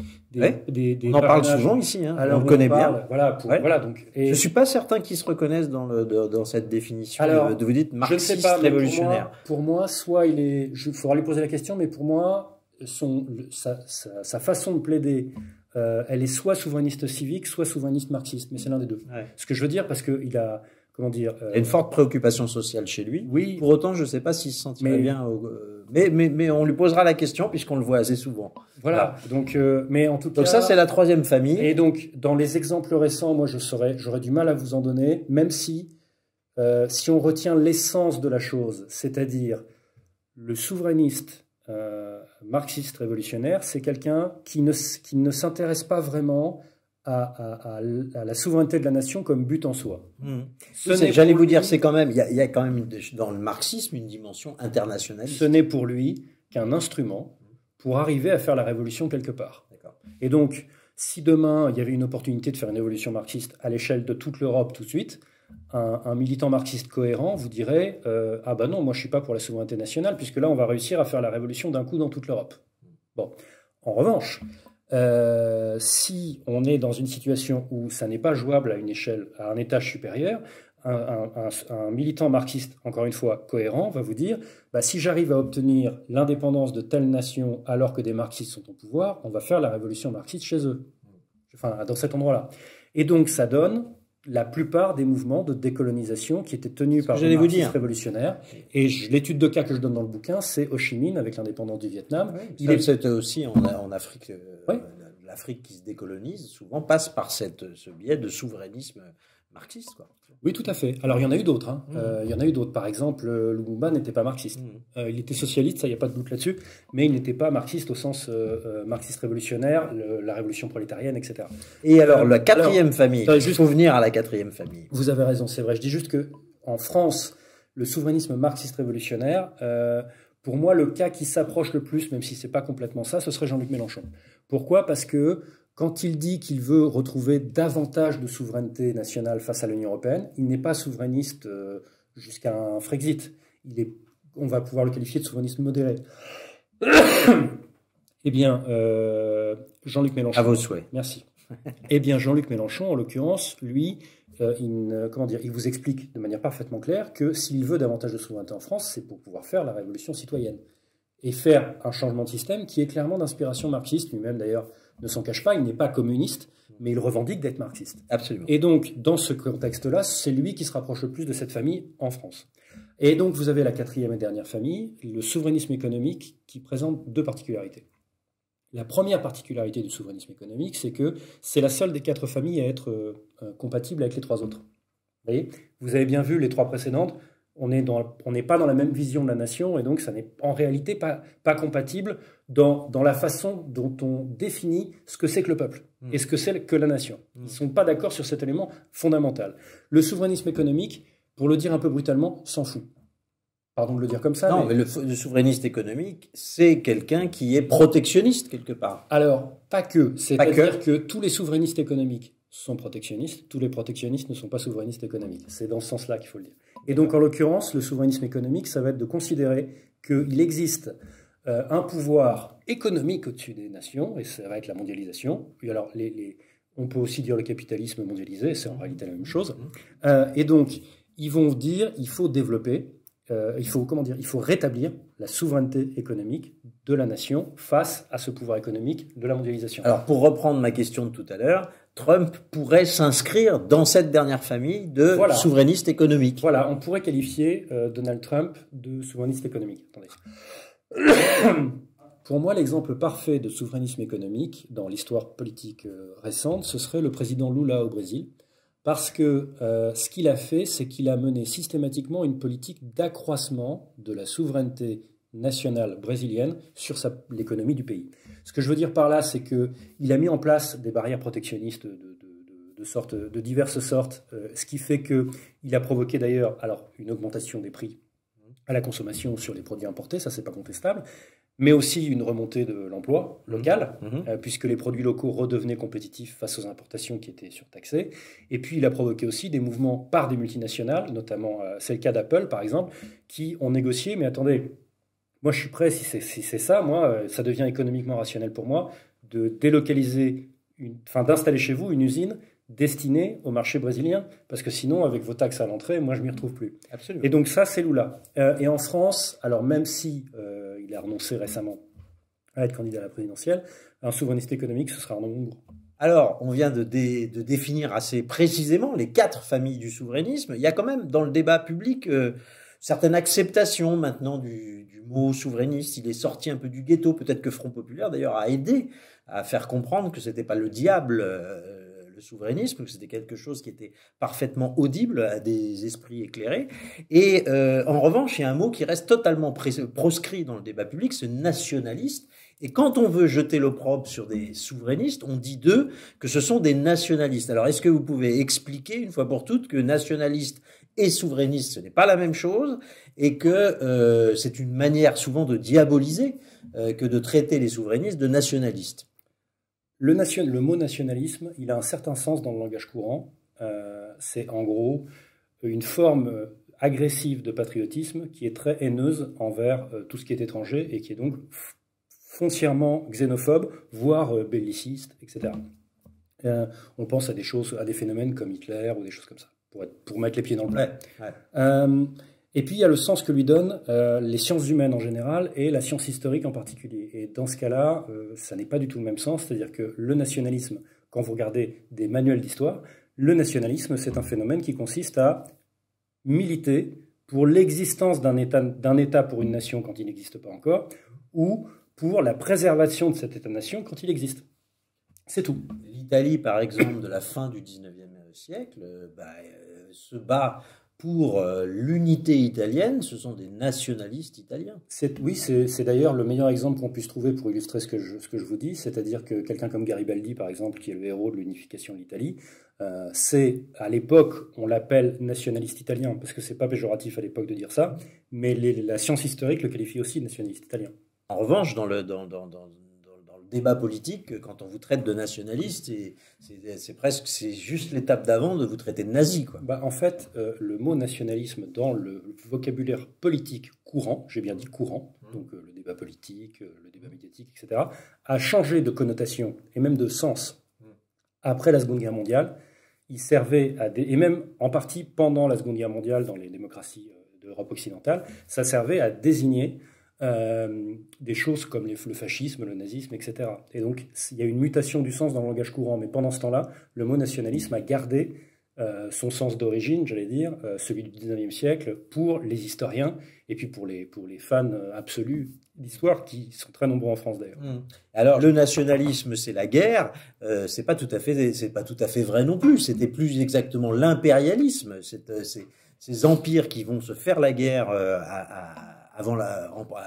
on en parle souvent ici, hein. On le connaît bien. Voilà, voilà, donc, je ne suis pas certain qu'ils se reconnaissent dans cette définition de vous dites marxiste je ne sais pas, révolutionnaire. Pour moi, soit il faudra lui poser la question, mais pour moi, sa façon de plaider, elle est soit souverainiste civique, soit souverainiste marxiste, mais c'est l'un des deux. Ouais. Ce que je veux dire, parce qu'il a, comment dire... il y a une forte préoccupation sociale chez lui. Oui. Pour autant, je ne sais pas s'il se sentirait bien... Mais on lui posera la question, puisqu'on le voit assez souvent. Voilà. Donc, mais en tout cas... Donc ça, c'est la troisième famille. Et donc, dans les exemples récents, moi, j'aurais du mal à vous en donner, même si on retient l'essence de la chose, c'est-à-dire le souverainiste marxiste révolutionnaire, c'est quelqu'un qui ne s'intéresse pas vraiment à la souveraineté de la nation comme but en soi. J'allais vous dire, c'est quand même, il y a quand même dans le marxisme une dimension internationaliste. Ce n'est pour lui qu'un instrument pour arriver à faire la révolution quelque part. Et donc, si demain il y avait une opportunité de faire une révolution marxiste à l'échelle de toute l'Europe tout de suite, un militant marxiste cohérent vous dirait ah ben non, moi je suis pas pour la souveraineté nationale, puisque là on va réussir à faire la révolution d'un coup dans toute l'Europe. Bon, en revanche, si on est dans une situation où ça n'est pas jouable à une échelle, à un étage supérieur, un militant marxiste, encore une fois cohérent, va vous dire bah, si j'arrive à obtenir l'indépendance de telle nation alors que des marxistes sont au pouvoir, on va faire la révolution marxiste chez eux, enfin dans cet endroit-là. Et donc ça donne la plupart des mouvements de décolonisation qui étaient tenus par des marxistes révolutionnaires. Et l'étude de cas que je donne dans le bouquin, c'est Ho Chi Minh avec l'indépendance du Vietnam. C'était aussi en Afrique. L'Afrique qui se décolonise souvent passe par ce biais de souverainisme marxiste, quoi. Oui, tout à fait. Alors, il y en a eu d'autres. Hein. Il y en a eu d'autres. Par exemple, Lumumba n'était pas marxiste. Il était socialiste, ça, il n'y a pas de doute là-dessus, mais il n'était pas marxiste au sens marxiste révolutionnaire, la révolution prolétarienne, etc. Et alors, la quatrième famille, il faut venir à la quatrième famille. Vous avez raison, c'est vrai. Je dis juste qu'en France, le souverainisme marxiste révolutionnaire, pour moi, le cas qui s'approche le plus, même si ce n'est pas complètement ça, ce serait Jean-Luc Mélenchon. Pourquoi ? Parce que quand il dit qu'il veut retrouver davantage de souveraineté nationale face à l'Union européenne, il n'est pas souverainiste jusqu'à un Frexit. On va pouvoir le qualifier de souverainiste modéré. Eh bien, Jean-Luc Mélenchon... À vos souhaits. Merci. Eh bien, Jean-Luc Mélenchon, en l'occurrence, lui, il vous explique de manière parfaitement claire que s'il veut davantage de souveraineté en France, c'est pour pouvoir faire la révolution citoyenne et faire un changement de système qui est clairement d'inspiration marxiste. Lui-même, d'ailleurs, ne s'en cache pas, il n'est pas communiste, mais il revendique d'être marxiste. Absolument. Et donc, dans ce contexte-là, c'est lui qui se rapproche le plus de cette famille en France. Et donc, vous avez la quatrième et dernière famille, le souverainisme économique, qui présente deux particularités. La première particularité du souverainisme économique, c'est que c'est la seule des quatre familles à être compatible avec les trois autres. Vous avez bien vu les trois précédentes, on n'est pas dans la même vision de la nation, et donc ça n'est en réalité pas compatible dans la façon dont on définit ce que c'est que le peuple et ce que c'est que la nation. Ils ne sont pas d'accord sur cet élément fondamental. Le souverainisme économique, pour le dire un peu brutalement, s'en fout. Pardon de le dire comme ça. Non, mais le souverainiste économique, c'est quelqu'un qui est protectionniste quelque part. Alors, pas que. C'est-à-dire que tous les souverainistes économiques sont protectionnistes, tous les protectionnistes ne sont pas souverainistes économiques. C'est dans ce sens-là qu'il faut le dire. Et donc, en l'occurrence, le souverainisme économique, ça va être de considérer qu'il existe un pouvoir économique au-dessus des nations, et ça va être la mondialisation. Et alors, on peut aussi dire le capitalisme mondialisé, c'est en réalité la même chose. Et donc, ils vont dire il faut développer, il faut rétablir la souveraineté économique de la nation face à ce pouvoir économique de la mondialisation. Alors, pour reprendre ma question de tout à l'heure, Trump pourrait s'inscrire dans cette dernière famille de souverainistes économiques. Voilà, on pourrait qualifier Donald Trump de souverainiste économique. Attendez. Pour moi, l'exemple parfait de souverainisme économique dans l'histoire politique récente, ce serait le président Lula au Brésil. Parce que ce qu'il a fait, c'est qu'il a mené systématiquement une politique d'accroissement de la souveraineté nationale brésilienne sur l'économie du pays. Ce que je veux dire par là, c'est qu'il a mis en place des barrières protectionnistes de diverses sortes, ce qui fait qu'il a provoqué d'ailleurs une augmentation des prix à la consommation sur les produits importés, ça c'est pas contestable, mais aussi une remontée de l'emploi local, Mhm. puisque les produits locaux redevenaient compétitifs face aux importations qui étaient surtaxées. Et puis, il a provoqué aussi des mouvements par des multinationales, notamment, c'est le cas d'Apple, par exemple, qui ont négocié, mais attendez, moi, je suis prêt, si c'est ça, moi, ça devient économiquement rationnel pour moi, de délocaliser, enfin, d'installer chez vous une usine destinée au marché brésilien, parce que sinon, avec vos taxes à l'entrée, moi, je m'y retrouve plus. Absolument. Et donc ça, c'est Lula. Et en France, alors même si il a renoncé récemment à être candidat à la présidentielle, un souverainiste économique, ce sera Arnaud Montebourg. Alors, on vient de définir assez précisément les 4 familles du souverainisme. Il y a quand même dans le débat public certaine acceptation maintenant du mot souverainiste. Il est sorti un peu du ghetto. Peut-être que Front Populaire, d'ailleurs, a aidé à faire comprendre que c'était pas le diable, le souverainisme, que c'était quelque chose qui était parfaitement audible à des esprits éclairés. Et en revanche, il y a un mot qui reste totalement proscrit dans le débat public, c'est nationaliste. Et quand on veut jeter l'opprobre sur des souverainistes, on dit d'eux que ce sont des nationalistes. Alors, est-ce que vous pouvez expliquer une fois pour toutes que nationaliste et souverainiste, ce n'est pas la même chose et que c'est une manière souvent de diaboliser que de traiter les souverainistes de nationalistes? Le mot nationalisme, il a un certain sens dans le langage courant. C'est en gros une forme agressive de patriotisme qui est très haineuse envers tout ce qui est étranger et qui est donc foncièrement xénophobe, voire belliciste, etc. On pense à des choses, à des phénomènes comme Hitler ou des choses comme ça, pour mettre les pieds dans le plat. Ouais. Et puis il y a le sens que lui donnent les sciences humaines en général et la science historique en particulier. Et dans ce cas-là, ça n'est pas du tout le même sens, c'est-à-dire que le nationalisme, quand vous regardez des manuels d'histoire, le nationalisme, c'est un phénomène qui consiste à militer pour l'existence d'un État pour une nation quand il n'existe pas encore, ou pour la préservation de cet État-nation quand il existe. C'est tout. L'Italie, par exemple, de la fin du 19e siècle, se bat pour l'unité italienne. Ce sont des nationalistes italiens. Oui, c'est d'ailleurs le meilleur exemple qu'on puisse trouver pour illustrer ce que je vous dis, c'est-à-dire que quelqu'un comme Garibaldi, par exemple, qui est le héros de l'unification de l'Italie, c'est, à l'époque, on l'appelle nationaliste italien, parce que c'est pas péjoratif à l'époque de dire ça, mais la science historique le qualifie aussi de nationaliste italien. En revanche, dans le débat politique, quand on vous traite de nationaliste, c'est juste l'étape d'avant de vous traiter de nazi, quoi. En fait, le mot nationalisme dans le vocabulaire politique courant, j'ai bien dit courant, donc le débat politique, le débat médiatique, etc., a changé de connotation et même de sens après la Seconde Guerre mondiale. Il servait et même en partie pendant la Seconde Guerre mondiale dans les démocraties d'Europe occidentale, ça servait à désigner des choses comme le fascisme, le nazisme, etc. Et donc, il y a une mutation du sens dans le langage courant. Mais pendant ce temps-là, le mot nationalisme a gardé son sens d'origine, j'allais dire, celui du 19e siècle, pour les historiens et puis pour les fans absolus d'histoire qui sont très nombreux en France d'ailleurs. Alors, le nationalisme, c'est la guerre. C'est pas tout à fait vrai non plus. C'était plus exactement l'impérialisme. Ces empires qui vont se faire la guerre à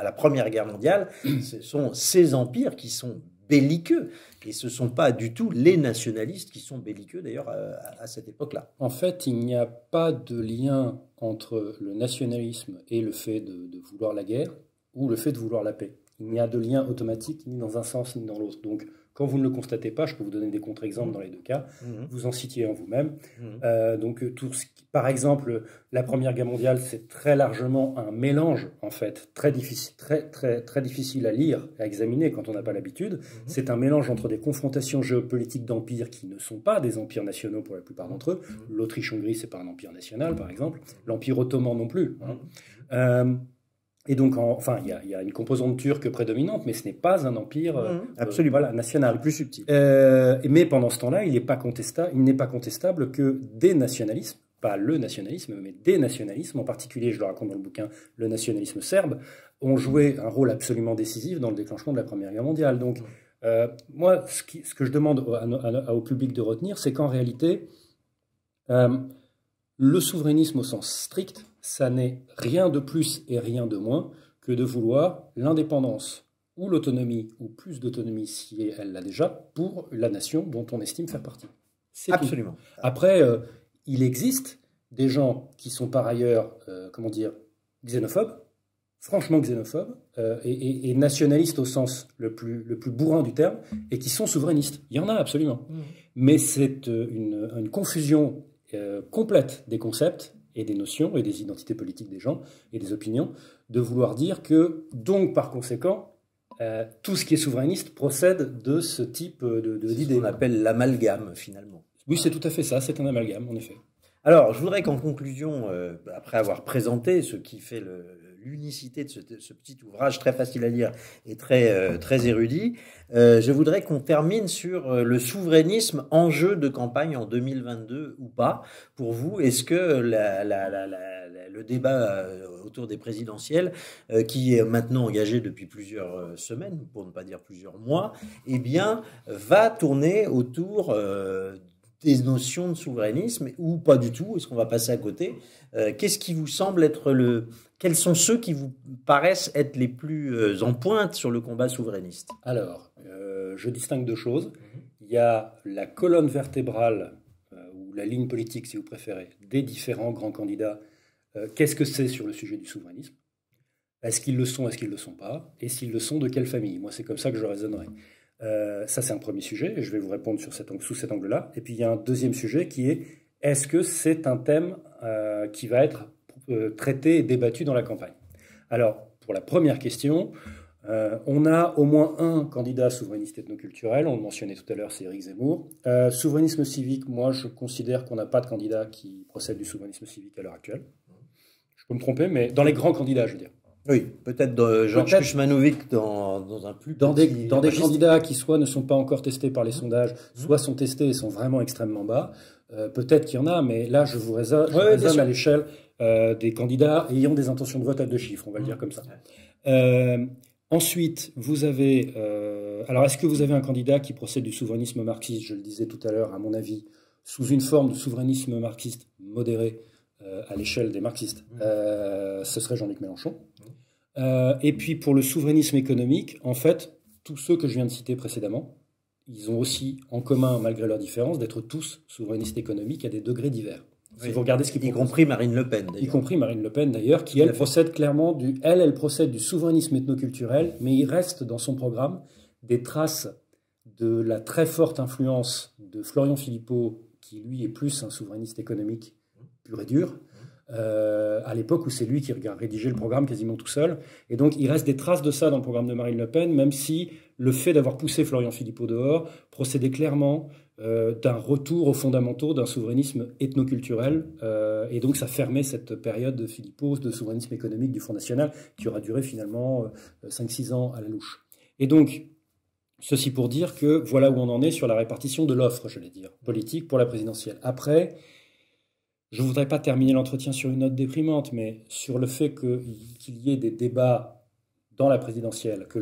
la Première Guerre mondiale, ce sont ces empires qui sont belliqueux. Et ce ne sont pas du tout les nationalistes qui sont belliqueux, d'ailleurs, à cette époque-là. En fait, il n'y a pas de lien entre le nationalisme et le fait de vouloir la guerre ou le fait de vouloir la paix. Il n'y a de lien automatique ni dans un sens ni dans l'autre. Donc, quand vous ne le constatez pas, je peux vous donner des contre-exemples dans les deux cas, vous en citiez en vous-même. Par exemple, la Première Guerre mondiale, c'est très largement un mélange, en fait, très difficile à lire, à examiner quand on n'a pas l'habitude. C'est un mélange entre des confrontations géopolitiques d'empires qui ne sont pas des empires nationaux pour la plupart d'entre eux. L'Autriche-Hongrie, c'est pas un empire national, par exemple. L'Empire ottoman non plus. Et donc, il y a une composante turque prédominante, mais ce n'est pas un empire absolument national. Plus subtil. Mais pendant ce temps-là, il n'est pas contestable que des nationalismes, pas le nationalisme, mais des nationalismes, en particulier, je le raconte dans le bouquin, le nationalisme serbe, ont joué un rôle absolument décisif dans le déclenchement de la Première Guerre mondiale. Donc, moi, ce que je demande au public de retenir, c'est qu'en réalité, le souverainisme au sens strict, ça n'est rien de plus et rien de moins que de vouloir l'indépendance ou l'autonomie, ou plus d'autonomie si elle l'a déjà, pour la nation dont on estime faire partie. C'est absolument. Tout. Après, il existe des gens qui sont par ailleurs, xénophobes, franchement xénophobes et nationalistes au sens le plus bourrin du terme, et qui sont souverainistes. Il y en a absolument. Mais c'est une confusion complète des concepts et des notions et des identités politiques des gens et des opinions, de vouloir dire que, donc par conséquent, tout ce qui est souverainiste procède de ce type d'idées. C'est ce qu'on appelle l'amalgame, finalement. Oui, c'est tout à fait ça, c'est un amalgame, en effet. Alors, je voudrais qu'en conclusion, après avoir présenté ce qui fait l'unicité de ce petit ouvrage très facile à lire et très érudit, je voudrais qu'on termine sur le souverainisme enjeu de campagne en 2022 ou pas. Pour vous, est-ce que le débat autour des présidentielles, qui est maintenant engagé depuis plusieurs semaines, pour ne pas dire plusieurs mois, eh bien, va tourner autour des notions de souverainisme ou pas du tout? Est-ce qu'on va passer à côté? Qu'est-ce qui vous semble être quels sont ceux qui vous paraissent être les plus en pointe sur le combat souverainiste? Alors, je distingue deux choses. Il y a la colonne vertébrale, ou la ligne politique, si vous préférez, des différents grands candidats. Qu'est-ce que c'est sur le sujet du souverainisme? Est-ce qu'ils le sont, est-ce qu'ils ne le sont pas? Et s'ils le sont, de quelle famille? Moi, c'est comme ça que je raisonnerai. Ça, c'est un premier sujet, et je vais vous répondre sous cet angle-là. Et puis, il y a un deuxième sujet qui est, est-ce que c'est un thème qui va être traité et débattu dans la campagne? Alors, pour la première question, on a au moins un candidat souverainiste ethnoculturel, on le mentionnait tout à l'heure, c'est Éric Zemmour. Souverainisme civique, moi, je considère qu'on n'a pas de candidat qui procède du souverainisme civique à l'heure actuelle. Je peux me tromper, mais dans les grands candidats, je veux dire. Oui, peut-être Georges Kuzmanovic dans un plus dans des candidats qui soit ne sont pas encore testés par les sondages, soit sont testés et sont vraiment extrêmement bas. Peut-être qu'il y en a, mais là je vous raisonne à l'échelle des candidats ayant des intentions de vote à deux chiffres, on va le dire comme ça. Ensuite, vous avez... alors, est-ce que vous avez un candidat qui procède du souverainisme marxiste? Je le disais tout à l'heure, à mon avis, sous une forme de souverainisme marxiste modéré à l'échelle des marxistes. Ce serait Jean-Luc Mélenchon. Et puis, pour le souverainisme économique, en fait, tous ceux que je viens de citer précédemment, ils ont aussi en commun, malgré leurs différences, d'être tous souverainistes économiques à des degrés divers. Si vous regardez ce qu'ils proposent, y compris Marine Le Pen, d'ailleurs. Y compris Marine Le Pen, d'ailleurs, qui, elle, procède clairement elle procède du souverainisme ethnoculturel, mais il reste dans son programme des traces de la très forte influence de Florian Philippot, qui, lui, est plus un souverainiste économique pur et dur, à l'époque où c'est lui qui rédigeait le programme quasiment tout seul. Et donc, il reste des traces de ça dans le programme de Marine Le Pen, même si le fait d'avoir poussé Florian Philippot dehors procédait clairement d'un retour aux fondamentaux d'un souverainisme ethnoculturel. Et donc, ça fermait cette période de Philippot, de souverainisme économique du Front National, qui aura duré finalement 5-6 ans à la louche. Et donc, ceci pour dire que voilà où on en est sur la répartition de l'offre, j'allais dire, politique pour la présidentielle. Après, je ne voudrais pas terminer l'entretien sur une note déprimante, mais sur le fait qu'il y ait des débats dans la présidentielle, que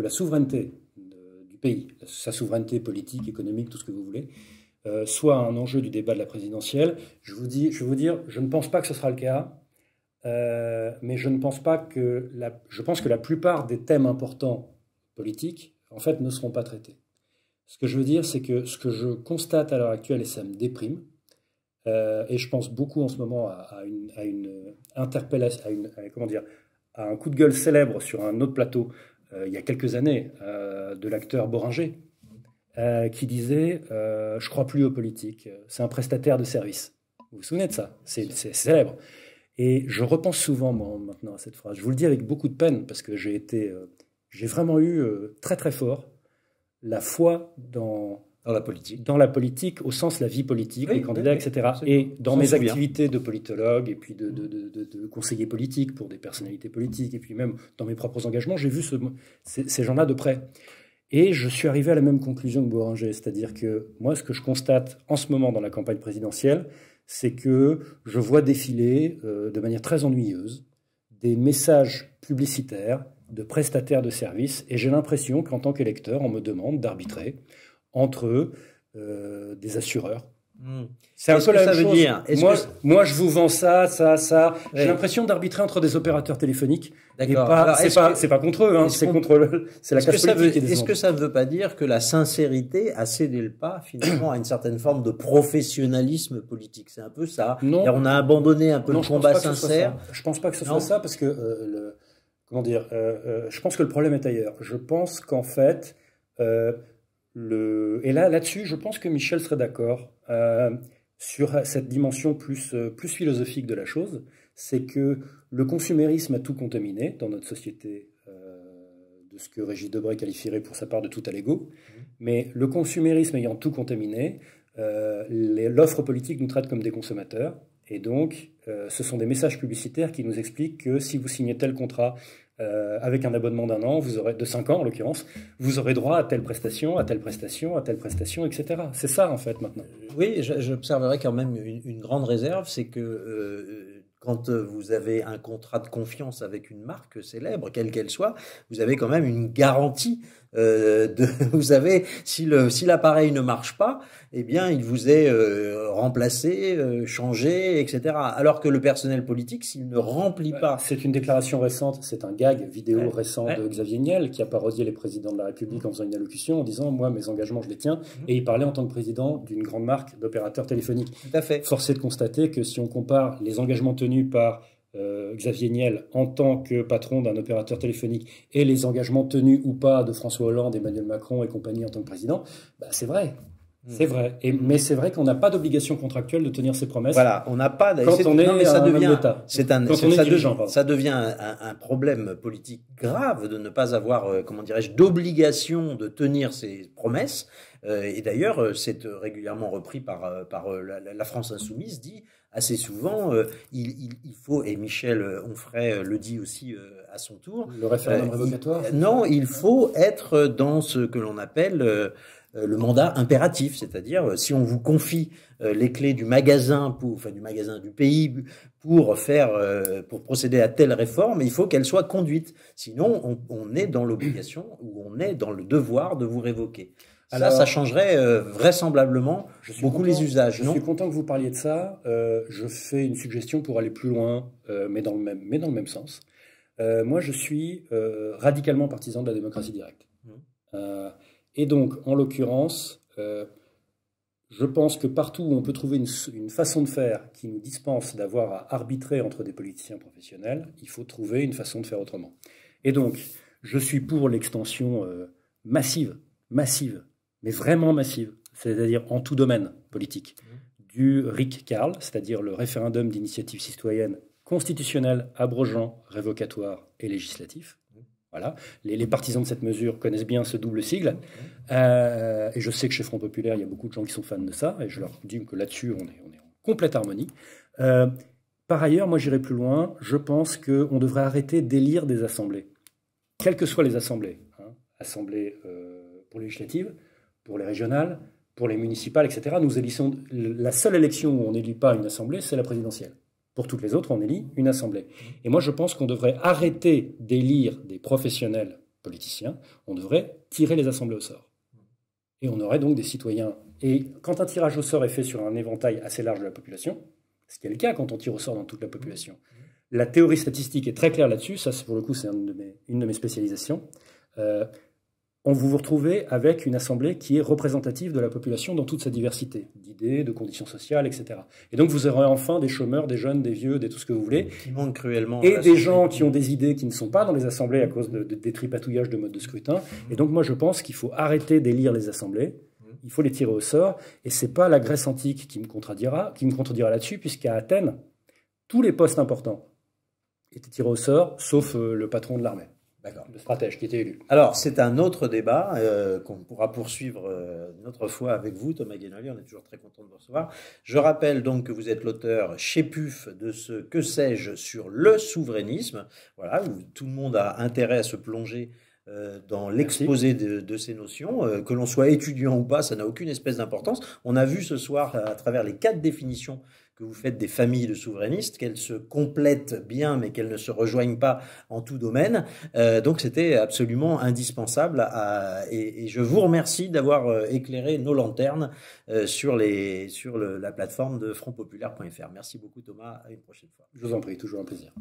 la souveraineté du pays, sa souveraineté politique, économique, tout ce que vous voulez, soit un enjeu du débat de la présidentielle. Je vais vous dire, je ne pense pas que ce sera le cas, mais je pense que la plupart des thèmes importants politiques, en fait, ne seront pas traités. Ce que je veux dire, c'est que ce que je constate à l'heure actuelle, et ça me déprime, et je pense beaucoup en ce moment à une interpellation, à un coup de gueule célèbre sur un autre plateau il y a quelques années de l'acteur Boringer qui disait je crois plus aux politiques, c'est un prestataire de service. Vous vous souvenez de ça? C'est célèbre. Et je repense souvent moi, maintenant à cette phrase. Je vous le dis avec beaucoup de peine parce que j'ai vraiment eu très très fort la foi dans la politique, au sens la vie politique, les candidats, etc. Et dans mes activités de politologue et puis de conseiller politique pour des personnalités politiques, et puis même dans mes propres engagements, j'ai vu ces gens-là de près. Et je suis arrivé à la même conclusion que Boringer, c'est-à-dire que moi, ce que je constate en ce moment dans la campagne présidentielle, c'est que je vois défiler de manière très ennuyeuse des messages publicitaires de prestataires de services, et j'ai l'impression qu'en tant qu'électeur, on me demande d'arbitrer entre des assureurs. C'est un peu la même chose. Moi, je vous vends ça. J'ai l'impression d'arbitrer entre des opérateurs téléphoniques. D'accord. C'est pas contre eux, hein, c'est la classe politique. Est-ce que ça ne veut pas dire que la sincérité a cédé le pas, finalement, à une certaine forme de professionnalisme politique? C'est un peu ça. Non. On a abandonné un peu le combat sincère. Je pense pas que ce soit ça, parce que comment dire, je pense que le problème est ailleurs. Je pense qu'en fait, et là-dessus, je pense que Michel serait d'accord sur cette dimension plus philosophique de la chose, c'est que le consumérisme a tout contaminé dans notre société, de ce que Régis Debray qualifierait pour sa part de tout à l'ego. Mais le consumérisme ayant tout contaminé, l'offre politique nous traite comme des consommateurs. Et donc, ce sont des messages publicitaires qui nous expliquent que si vous signez tel contrat avec un abonnement d'un an, vous aurez, de 5 ans en l'occurrence, vous aurez droit à telle prestation, à telle prestation, à telle prestation, etc. C'est ça en fait maintenant. Oui, j'observerai quand même une grande réserve, c'est que quand vous avez un contrat de confiance avec une marque célèbre, quelle qu'elle soit, vous avez quand même une garantie. Vous avez, si l'appareil ne marche pas, eh bien, il vous est remplacé, changé, etc. Alors que le personnel politique, s'il ne remplit pas... C'est une déclaration récente, c'est un gag vidéo récent de Xavier Niel qui a parodié les présidents de la République en faisant une allocution en disant « Moi, mes engagements, je les tiens ». Et il parlait en tant que président d'une grande marque d'opérateurs téléphoniques. Tout à fait. Force est de constater que si on compare les engagements tenus par Xavier Niel en tant que patron d'un opérateur téléphonique et les engagements tenus ou pas de François Hollande, Emmanuel Macron et compagnie en tant que président, bah c'est vrai. C'est vrai. Mais c'est vrai qu'on n'a pas d'obligation contractuelle de tenir ses promesses. Voilà, on n'a pas. Quand on est mais ça devient, ça devient un problème politique grave de ne pas avoir, comment dirais-je, d'obligation de tenir ses promesses. Et d'ailleurs, c'est régulièrement repris par la France insoumise, dit assez souvent, il faut, et Michel Onfray le dit aussi à son tour, le référendum révocatoire. Non, il faut être dans ce que l'on appelle le mandat impératif, c'est-à-dire si on vous confie les clés du magasin, du magasin du pays, pour procéder à telle réforme, il faut qu'elle soit conduite. Sinon, on est dans l'obligation ou on est dans le devoir de vous révoquer. Alors, ça changerait vraisemblablement beaucoup les usages. Je suis content que vous parliez de ça. Je fais une suggestion pour aller plus loin, mais dans le même sens. Moi, je suis radicalement partisan de la démocratie directe. Et donc, en l'occurrence, je pense que partout où on peut trouver une façon de faire qui nous dispense d'avoir à arbitrer entre des politiciens professionnels, il faut trouver une façon de faire autrement. Et donc, je suis pour l'extension massive, mais vraiment massive, c'est-à-dire en tout domaine politique, du RIC-Carl, c'est-à-dire le référendum d'initiative citoyenne constitutionnel, abrogeant, révocatoire et législatif. Voilà. Les partisans de cette mesure connaissent bien ce double sigle. Et je sais que chez Front Populaire, il y a beaucoup de gens qui sont fans de ça, et je leur dis que là-dessus, on est en complète harmonie. Par ailleurs, moi j'irai plus loin, je pense qu'on devrait arrêter d'élire des assemblées, quelles que soient les assemblées. Assemblées pour les législatives, pour les régionales, pour les municipales, etc. Nous élissons, la seule élection où on n'élit pas une assemblée, c'est la présidentielle. Pour toutes les autres, on élit une assemblée. Et moi, je pense qu'on devrait arrêter d'élire des professionnels politiciens, on devrait tirer les assemblées au sort. Et on aurait donc des citoyens. Et quand un tirage au sort est fait sur un éventail assez large de la population, ce qui est le cas quand on tire au sort dans toute la population, la théorie statistique est très claire là-dessus, ça pour le coup c'est une de mes spécialisations, on vous retrouvez avec une assemblée qui est représentative de la population dans toute sa diversité, d'idées, de conditions sociales, etc. Et donc vous aurez enfin des chômeurs, des jeunes, des vieux, tout ce que vous voulez. Qui manquent cruellement. Et des gens qui ont des idées qui ne sont pas dans les assemblées à cause des tripatouillages de mode de scrutin. Et donc moi je pense qu'il faut arrêter d'élire les assemblées. Il faut les tirer au sort. Et c'est pas la Grèce antique qui me contredira là-dessus, puisqu'à Athènes, tous les postes importants étaient tirés au sort, sauf le patron de l'armée. D'accord. Le stratège qui était élu. Alors, c'est un autre débat qu'on pourra poursuivre une autre fois avec vous, Thomas Guénoli. On est toujours très content de vous recevoir. Je rappelle donc que vous êtes l'auteur chez PUF de ce Que sais-je sur le souverainisme. Voilà, où tout le monde a intérêt à se plonger dans l'exposé de ces notions. Que l'on soit étudiant ou pas, ça n'a aucune espèce d'importance. On a vu ce soir, à travers les 4 définitions que vous faites des familles de souverainistes, qu'elles se complètent bien, mais qu'elles ne se rejoignent pas en tout domaine. Donc c'était absolument indispensable. Et je vous remercie d'avoir éclairé nos lanternes sur la plateforme de frontpopulaire.fr. Merci beaucoup Thomas, à une prochaine fois. Je vous en prie, toujours un plaisir.